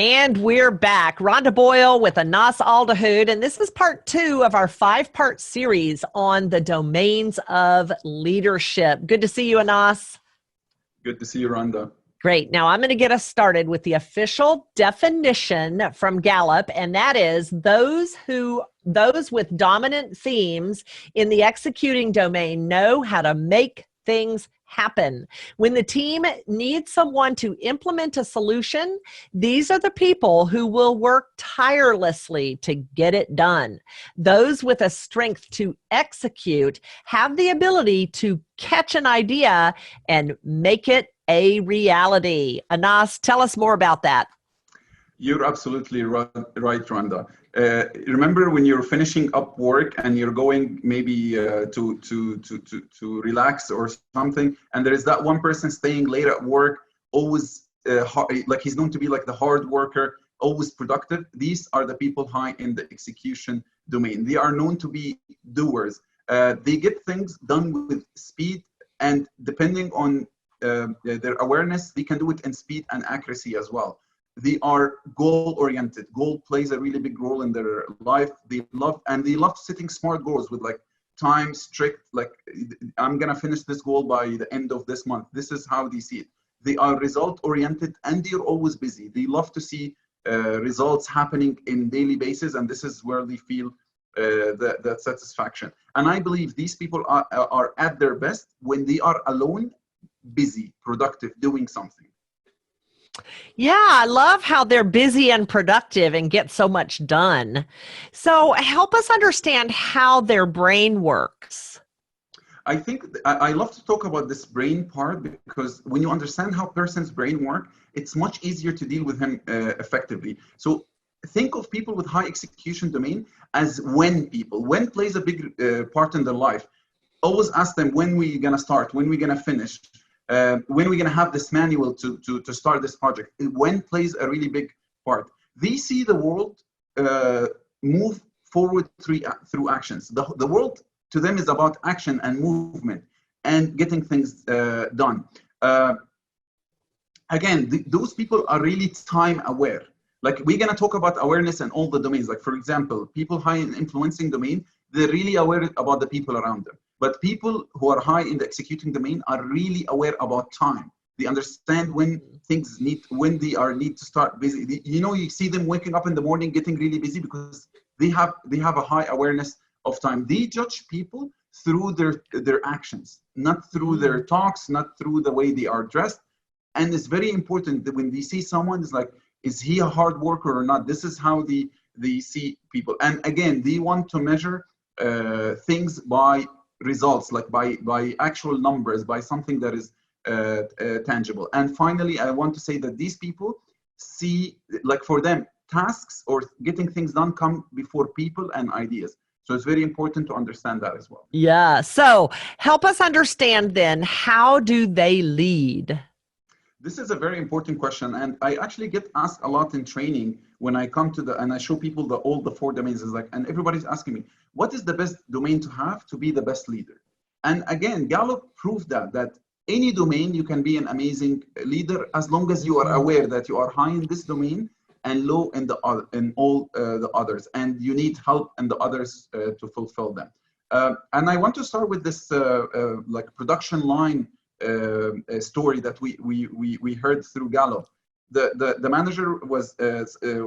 And we're back. Rhonda Boyle with Anas Aldahoud, and this is part 2 of our 5-part series on the domains of leadership. Good to see you, Anas. Good to see you, Rhonda. Great. Now I'm going to get us started with the official definition from Gallup, and that is those with dominant themes in the executing domain know how to make things happen. When the team needs someone to implement a solution, these are the people who will work tirelessly to get it done. Those with a strength to execute have the ability to catch an idea and make it a reality. Anas, tell us more about that. You're absolutely right, Rhonda. Remember when you're finishing up work and you're going maybe to relax or something, and there is that one person staying late at work, always like he's known to be like the hard worker, always productive. These are the people high in the execution domain. They are known to be doers. They get things done with speed, and depending on their awareness, they can do it in speed and accuracy as well. They are goal-oriented. Goal plays a really big role in their life. They love setting smart goals with like time strict, like I'm gonna finish this goal by the end of this month. This is how they see it. They are result-oriented and they're always busy. They love to see results happening in daily basis, and this is where they feel that satisfaction. And I believe these people are at their best when they are alone, busy, productive, doing something. Yeah, I love how they're busy and productive and get so much done. So help us understand how their brain works. I think I love to talk about this brain part, because when you understand how a person's brain works, it's much easier to deal with him effectively. So think of people with high execution domain as when people. When plays a big part in their life. Always ask them, when we're going to start, when we're going to finish. When we're going to have this manual to start this project. When plays a really big part. They see the world move forward through actions. The world to them is about action and movement and getting things done. Again, those people are really time aware. Like we're going to talk about awareness and all the domains. Like for example, people high in influencing domain, they're really aware about the people around them. But people who are high in the executing domain are really aware about time. They understand when things need to start busy. You see them waking up in the morning, getting really busy because they have a high awareness of time. They judge people through their actions, not through their talks, not through the way they are dressed. And it's very important that when they see someone, it's like, is he a hard worker or not? This is how they see people. And again, they want to measure things by results, like by actual numbers, by something that is tangible. And finally, I want to say that these people see, like for them, tasks or getting things done come before people and ideas. So it's very important to understand that as well. Yeah. So help us understand then, how do they lead? This is a very important question, and I actually get asked a lot in training when I come and I show people all the 4 domains. Is like, and everybody's asking me, what is the best domain to have to be the best leader? And again, Gallup proved that any domain you can be an amazing leader as long as you are aware that you are high in this domain and low in all the others, and you need help in the others to fulfill them. And I want to start with this like production line story that we heard through Gallup. The manager was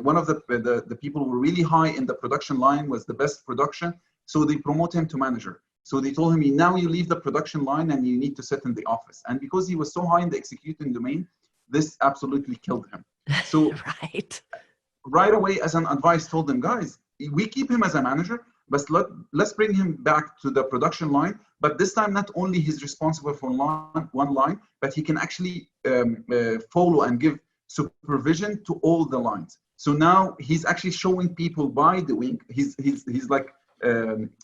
one of the people who were really high in the production line, was the best production, so they promote him to manager. So they told him, now you leave the production line and you need to sit in the office. And because he was so high in the executing domain, this absolutely killed him. So right away, as an advice, told them, guys, we keep him as a manager, but let's bring him back to the production line. But this time, not only he's responsible for one line, but he can actually follow and give supervision to all the lines. So now he's actually showing people by doing, he's like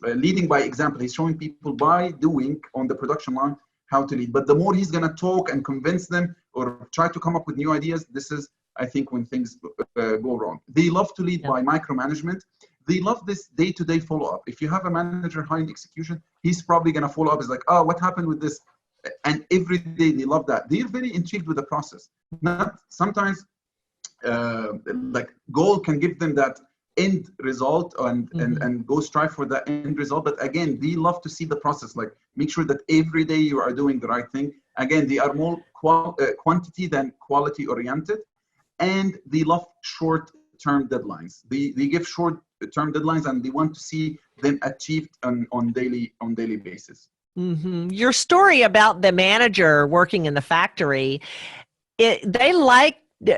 leading by example. He's showing people by doing on the production line how to lead. But the more he's going to talk and convince them or try to come up with new ideas, this is, I think, when things go wrong. They love to lead by micromanagement. They love this day-to-day follow-up. If you have a manager high in execution, he's probably going to follow up. It's like, oh, what happened with this? And every day they love that. They're very intrigued with the process. Sometimes like goal can give them that end result and go strive for that end result. But again, they love to see the process, like make sure that every day you are doing the right thing. Again, they are more quantity than quality oriented, and they love short-term deadlines. They give short-term deadlines, and they want to see them achieved on daily basis. Your story about the manager working in the factory, they like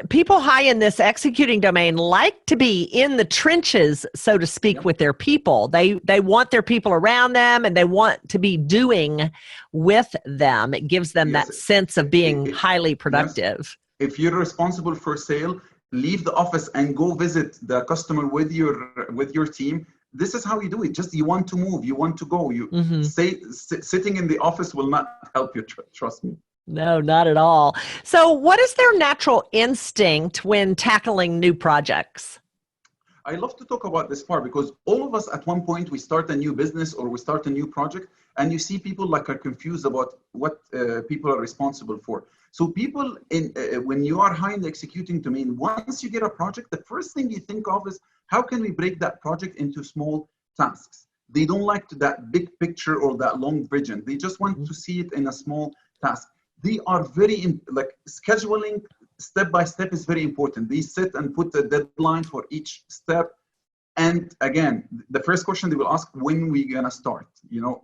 people high in this executing domain like to be in the trenches, so to speak, with their people. They want their people around them, and they want to be doing with them. It gives them that sense of being highly productive. If you're responsible for sale, leave the office and go visit the customer with your team. This is how you do it. Just you want to move, you want to go. Sitting in the office will not help you. Trust me. No, not at all. So what is their natural instinct when tackling new projects? I love to talk about this part because all of us at one point, we start a new business or we start a new project, and you see people like are confused about what people are responsible for. So people, when you are high in the executing domain, once you get a project, the first thing you think of is how can we break that project into small tasks? They don't like that big picture or that long vision. They just want to see it in a small task. They are very, like scheduling step by step is very important. They sit and put a deadline for each step. And again, the first question they will ask, when we gonna start? You know,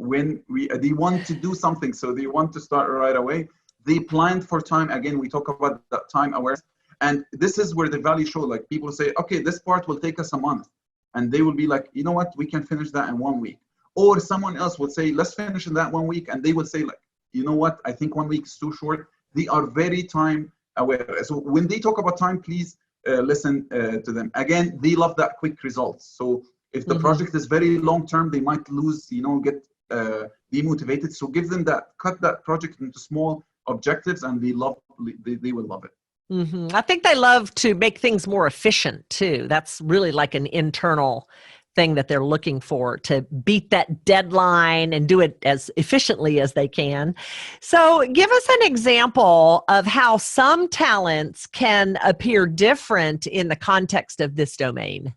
they want to do something, so they want to start right away. They plan for time. Again, we talk about that time awareness. And this is where the value show, like people say, okay, this part will take us a month. And they will be like, you know what, we can finish that in 1 week. Or someone else will say, let's finish in that 1 week. And they will say like, you know what, I think 1 week is too short. They are very time aware. So when they talk about time, please listen to them. Again, they love that quick results. So if the project is very long term, they might lose, get demotivated. So give them cut that project into small objectives, and they will love it. I think they love to make things more efficient too. That's really like an internal thing that they're looking for, to beat that deadline and do it as efficiently as they can. So give us an example of how some talents can appear different in the context of this domain.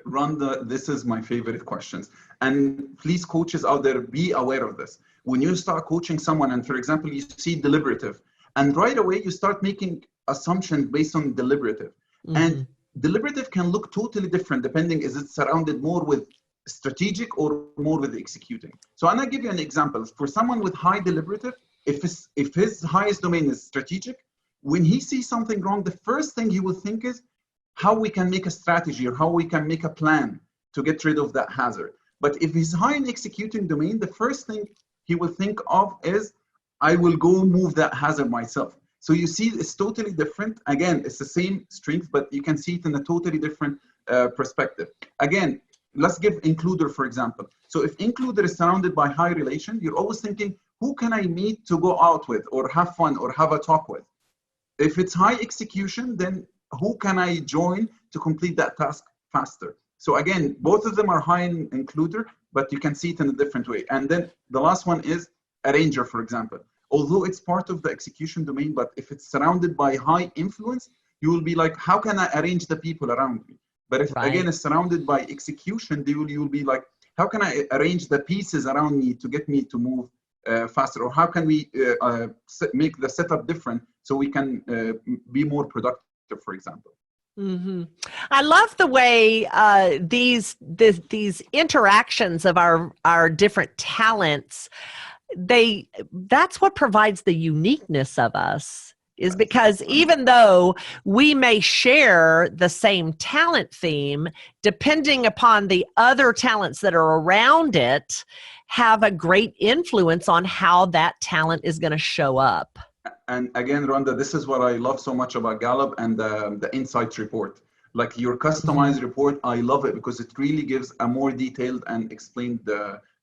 Rhonda, this is my favorite questions. And please, coaches out there, be aware of this. When you start coaching someone, and for example, you see deliberative, and right away you start making assumptions based on deliberative. And deliberative can look totally different depending, is it surrounded more with strategic or more with executing? So I'm gonna give you an example. For someone with high deliberative, if his highest domain is strategic, when he sees something wrong, the first thing he will think is how we can make a strategy or how we can make a plan to get rid of that hazard. But if he's high in executing domain, the first thing he will think of is, I will go move that hazard myself. So you see, it's totally different. Again, it's the same strength, but you can see it in a totally different perspective. Again, let's give includer, for example. So if includer is surrounded by high relation, you're always thinking, who can I meet to go out with or have fun or have a talk with? If it's high execution, then who can I join to complete that task faster? So again, both of them are high in includer, but you can see it in a different way. And then the last one is arranger, for example. Although it's part of the execution domain, but if it's surrounded by high influence, you will be like, how can I arrange the people around me? But if again it's surrounded by execution, you will be like, how can I arrange the pieces around me to get me to move faster? Or how can we make the setup different so we can be more productive, for example? I love the way these interactions of our different talents, that's what provides the uniqueness of us, is because even though we may share the same talent theme, depending upon the other talents that are around it, have a great influence on how that talent is going to show up. And again, Rhonda, this is what I love so much about Gallup and the Insights report. Like your customized report, I love it because it really gives a more detailed and explained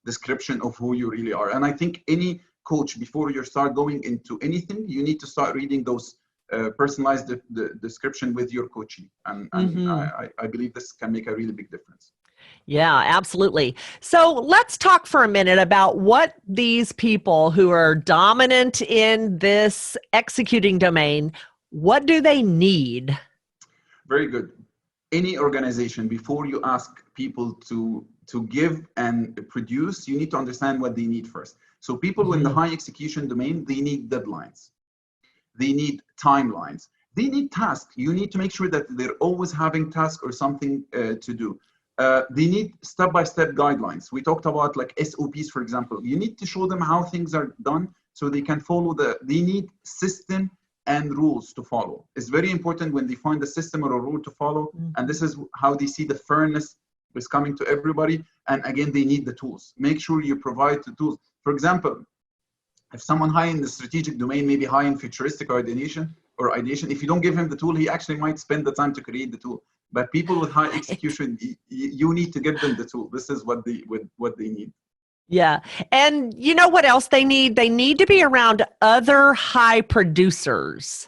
description of who you really are. And I think any coach, before you start going into anything, you need to start reading those personalized description with your coaching. And I believe this can make a really big difference. Yeah, absolutely. So let's talk for a minute about what these people who are dominant in this executing domain, what do they need? Very good. Any organization, before you ask people to give and produce, you need to understand what they need first. So people in the high execution domain, they need deadlines. They need timelines. They need tasks. You need to make sure that they're always having tasks or something to do. They need step-by-step guidelines. We talked about like SOPs, for example. You need to show them how things are done so they can follow they need system and rules to follow. It's very important when they find a system or a rule to follow. And this is how they see the fairness is coming to everybody. And again, they need the tools. Make sure you provide the tools. For example, if someone high in the strategic domain, maybe high in futuristic ideation, if you don't give him the tool, he actually might spend the time to create the tool. But people with high execution, you need to give them the tool. This is what they need. Yeah. And you know what else they need? They need to be around other high producers.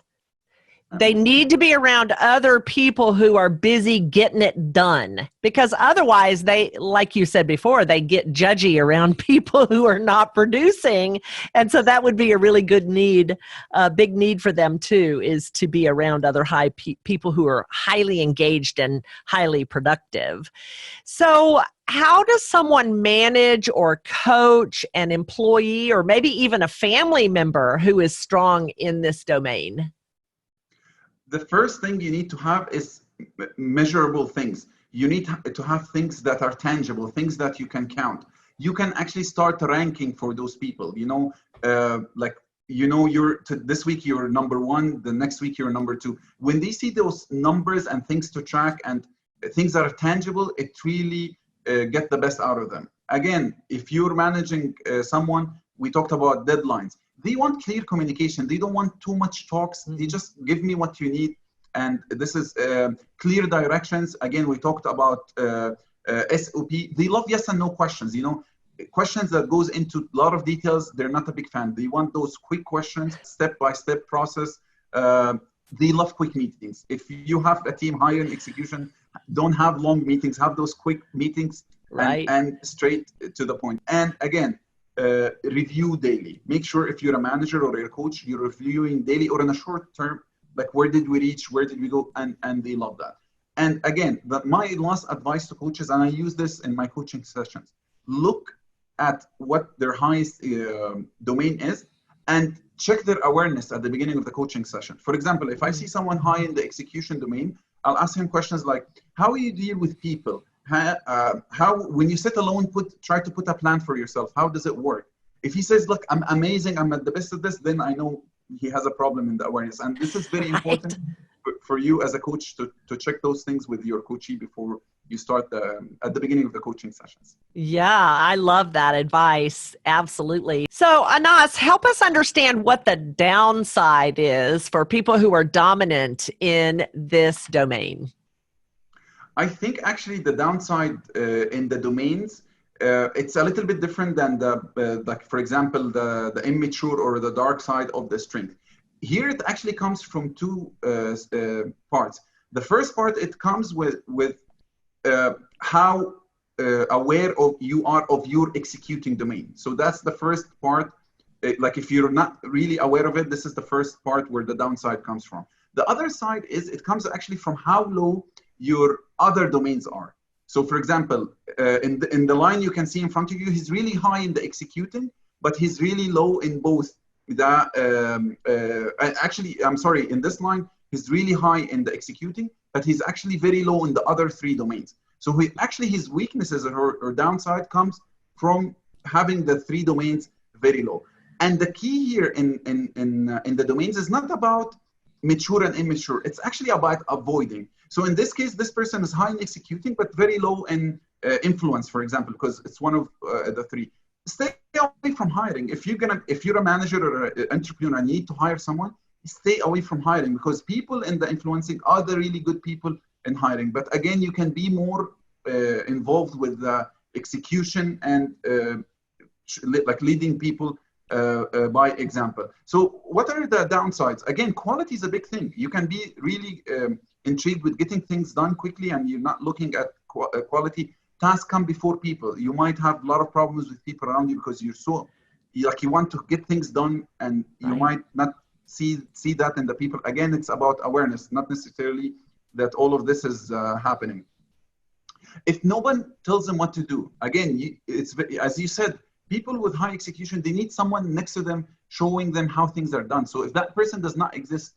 They need to be around other people who are busy getting it done, because otherwise they, like you said before, they get judgy around people who are not producing. And so that would be a really good need, a big need for them too, is to be around other people who are highly engaged and highly productive. So how does someone manage or coach an employee or maybe even a family member who is strong in this domain? The first thing you need to have is measurable things. You need to have things that are tangible, things that you can count. You can actually start ranking for those people. This week you're number one, the next week you're number two. When they see those numbers and things to track and things that are tangible, it really get the best out of them. Again, if you're managing someone, we talked about deadlines. They want clear communication. They don't want too much talks. They just give me what you need. And this is clear directions. Again, we talked about SOP. They love yes and no questions. Questions that goes into a lot of details, they're not a big fan. They want those quick questions, step-by-step process. They love quick meetings. If you have a team higher in execution, don't have long meetings. Have those quick meetings, right, and straight to the point. And again, review daily. Make sure if you're a manager or a coach, you're reviewing daily or in a short term, like where did we reach, where did we go, and they love that. And again, my last advice to coaches, and I use this in my coaching sessions, look at what their highest domain is and check their awareness at the beginning of the coaching session. For example, if I see someone high in the execution domain, I'll ask him questions like, how do you deal with people? How when you sit alone, try to put a plan for yourself. How does it work? If he says, look, I'm amazing, I'm at the best of this, then I know he has a problem in the awareness. And this is very important for you as a coach to check those things with your coachee before you start at the beginning of the coaching sessions. Yeah, I love that advice. Absolutely. So Anas, help us understand what the downside is for people who are dominant in this domain. I think actually the downside in the domains, it's a little bit different than like for example, the immature or the dark side of the strength. Here it actually comes from two parts. The first part, it comes with how aware you are of your executing domain. So that's the first part. Like if you're not really aware of it, this is the first part where the downside comes from. The other side is it comes actually from how low your other domains are. So for example, in the line you can see in front of you, he's really high in the executing, but he's really low in both in this line, he's really high in the executing, but he's actually very low in the other three domains. So his weaknesses or downside comes from having the three domains very low. And the key here in the domains is not about mature and immature. It's actually about avoiding. So in this case, this person is high in executing, but very low in influence, for example, because it's one of the three. Stay away from hiring. If you're a manager or an entrepreneur and you need to hire someone, stay away from hiring, because people in the influencing are the really good people in hiring. But again, you can be more involved with the execution and like leading people by example. So what are the downsides? Again, quality is a big thing. You can be really intrigued with getting things done quickly and you're not looking at quality. Tasks come before people. You might have a lot of problems with people around you because you want to get things done and you might not see that in the people. Again, it's about awareness, not necessarily that all of this is happening. If no one tells them what to do, again, it's as you said, people with high execution, they need someone next to them showing them how things are done. So if that person does not exist,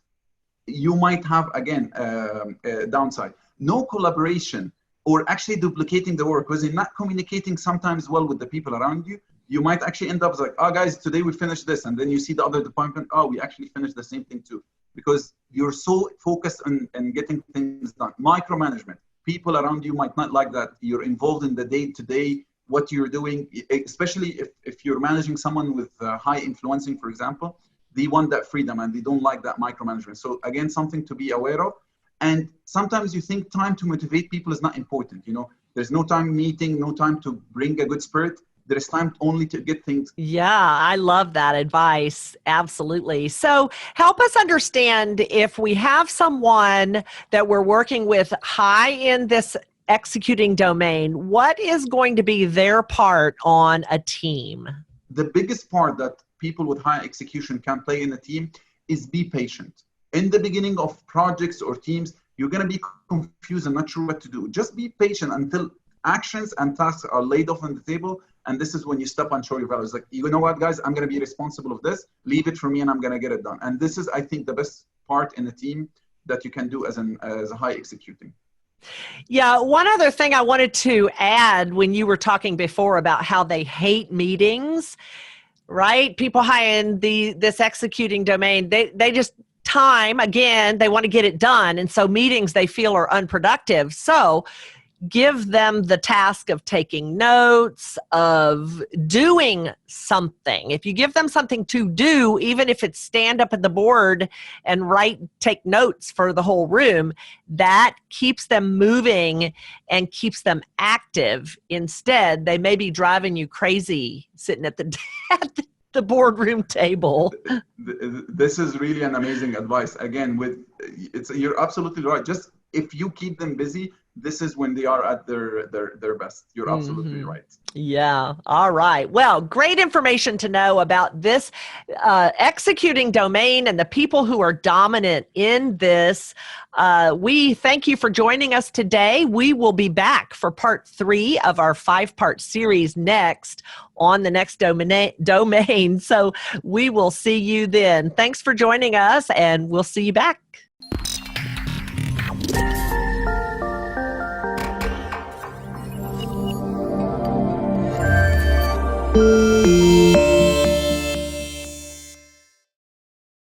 you might have, again, a downside. No collaboration or actually duplicating the work, because you're not communicating sometimes well with the people around you. You might actually end up like, oh guys, today we finished this. And then you see the other department, oh, we actually finished the same thing too. Because you're so focused on getting things done. Micromanagement. People around you might not like that. You're involved in the day-to-day, what you're doing, especially if you're managing someone with high influencing, for example, they want that freedom and they don't like that micromanagement. So again, something to be aware of. And sometimes you think time to motivate people is not important. There's no time meeting, no time to bring a good spirit. There's time only to get things. Yeah, I love that advice. Absolutely. So help us understand, if we have someone that we're working with high in this executing domain, what is going to be their part on a team? The biggest part that people with high execution can play in a team is be patient. In the beginning of projects or teams, you're going to be confused and not sure what to do. Just be patient until actions and tasks are laid off on the table. And this is when you step and show your values. Like, you know what, guys, I'm going to be responsible of this. Leave it for me and I'm going to get it done. And this is, I think, the best part in a team that you can do as a high executing. Yeah, one other thing I wanted to add when you were talking before about how they hate meetings, right? People high in this executing domain, they just time, again, they want to get it done. And so meetings they feel are unproductive. So give them the task of taking notes, of doing something. If you give them something to do, even if it's stand up at the board and take notes for the whole room, that keeps them moving and keeps them active. Instead, they may be driving you crazy sitting at the boardroom table. This is really an amazing advice. Again, you're absolutely right. Just if you keep them busy, this is when they are at their best. You're absolutely right. Yeah. All right. Well, great information to know about this executing domain and the people who are dominant in this. We thank you for joining us today. We will be back for part 3 of our 5-part series next on the next domain. So we will see you then. Thanks for joining us, and we'll see you back. Thank you.